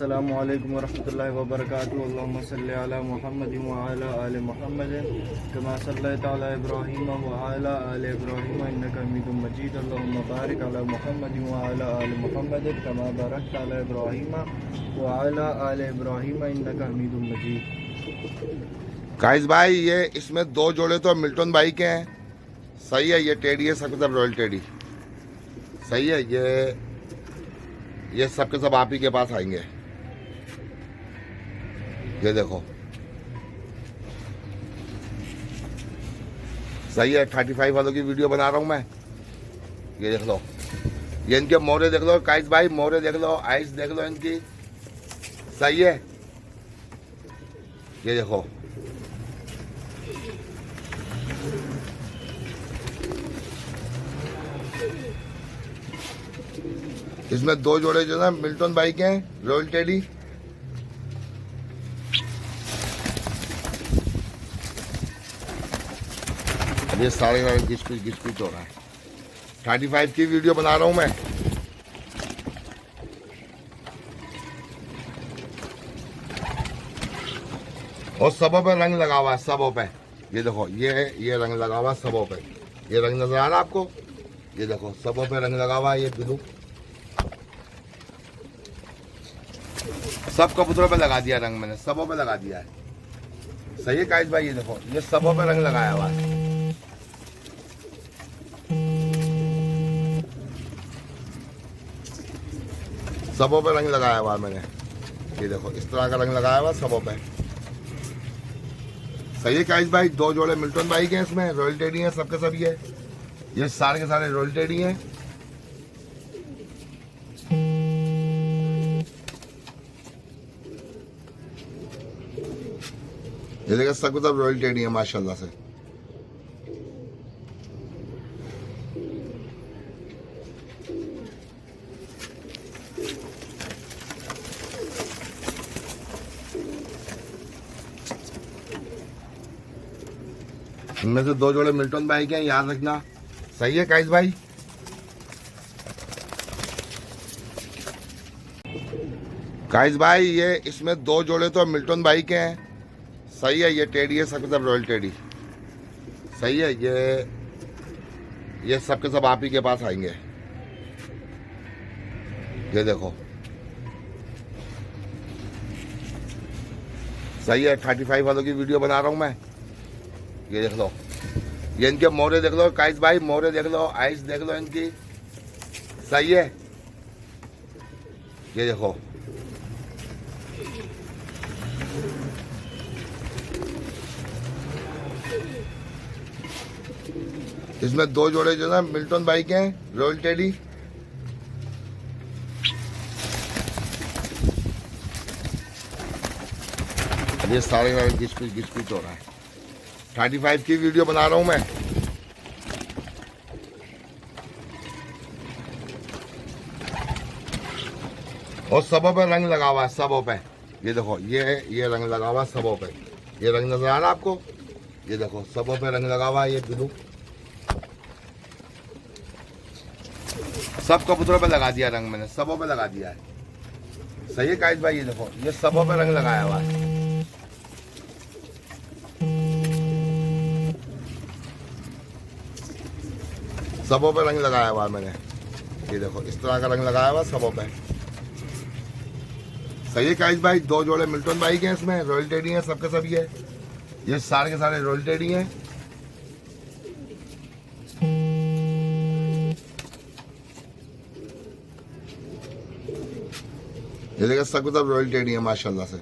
अस्सलामु अलैकुम वरहमतुल्लाहि वबरकातुहू। अल्लाहुम्मा सल्लि अला मुहम्मद व अला आलि मुहम्मद कमा सल्लैता अला इब्राहीम व अला आलि इब्राहीम इन्नका हमीदुम मजीद। अल्लाहुम्मा बारिक अला मुहम्मद व अला आलि मुहम्मद कमा बारकता अला इब्राहीम व अला आलि इब्राहीम इन्नका हमीदुम मजीद। काइस भाई, ये इसमें दो जोड़े तो मिल्टन भाई के हैं, सही है। ये टेडी है, सबके सब रॉयल टेडी, सही है। ये सबके सब आप ही के पास आएंगे। ये देखो, सही है। 35 वालों की वीडियो बना रहा हूं मैं। ये देख लो, ये इनके मोरे देख लो काइस भाई, मोरे देख लो, आइस देख लो इनकी, सही है। ये देखो, इसमें दो जोड़े जो ना मिल्टन भाई के हैं, रॉयल टेडी। ये सारे घिस हो रहा है। 35 की वीडियो बना रहा हूं मैं। और सबों पे रंग लगा हुआ है, सबों पे। ये देखो, ये रंग लगा हुआ है सबों पे। ये रंग नजर आ रहा है आपको? ये देखो, सबों पे रंग लगा हुआ है। ये ब्लू सब कबूतरों पे लगा दिया रंग, मैंने सबों पे लगा दिया है, सही है काइस भाई। ये देखो, ये सबों पे रंग लगाया हुआ है। सबों पे रंग लगाया हुआ है मैंने। ये देखो, इस तरह का रंग लगाया हुआ सबों पे, सही है काइस भाई। दो जोड़े मिल्टन भाई के हैं, इसमें रॉयल टेडी हैं, सबके सब ये सारे के सारे रॉयल टेडी हैं। ये देखिए, सबके सब रॉयल टेडी है माशाल्लाह से। इनमें से दो जोड़े मिल्टन भाई के हैं, याद रखना, सही है काइस भाई। काइस भाई, ये इसमें दो जोड़े तो मिल्टन भाई के हैं, सही है। ये टेडी है, सबके सब रॉयल टेडी, सही है। ये सबके सब आप ही के पास आएंगे। ये देखो, सही है। 35 वालों की वीडियो बना रहा हूं मैं। ये देख लो, ये इनके मोरे देख लो काइस भाई, मोरे देख लो, आइस देख लो इनकी, सही है। ये देखो, इसमें दो जोड़े जो ना मिल्टन भाई के हैं, रॉयल टेडी। ये सारे घिस हो रहा है। 35 की वीडियो बना रहा हूं मैं। और सबों पे रंग लगा हुआ है, सबों पे। ये देखो, ये रंग लगा हुआ है सबों पे। ये रंग नजर आ रहा है आपको? ये देखो, सबों पे रंग लगा हुआ है। ये ब्लू सब कबूतरों पे लगा दिया रंग, मैंने सबों पे लगा दिया है, सही है काइस भाई। ये देखो, ये सबों पे रंग लगाया हुआ है। सबों पे रंग लगाया हुआ है मैंने। ये देखो, इस तरह का रंग लगाया हुआ सबों पे, सही है काइस भाई। दो जोड़े मिल्टन भाई के हैं, इसमें रॉयल टेडी हैं, सबके सब ये सारे के सारे रॉयल टेडी हैं। ये देखिए, सबके सब रॉयल टेडी है माशाल्लाह से।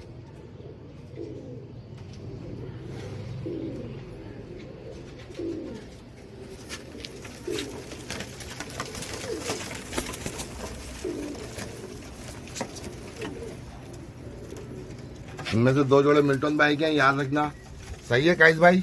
इनमें से दो जोड़े मिल्टन भाई के हैं, याद रखना, सही है काइस भाई।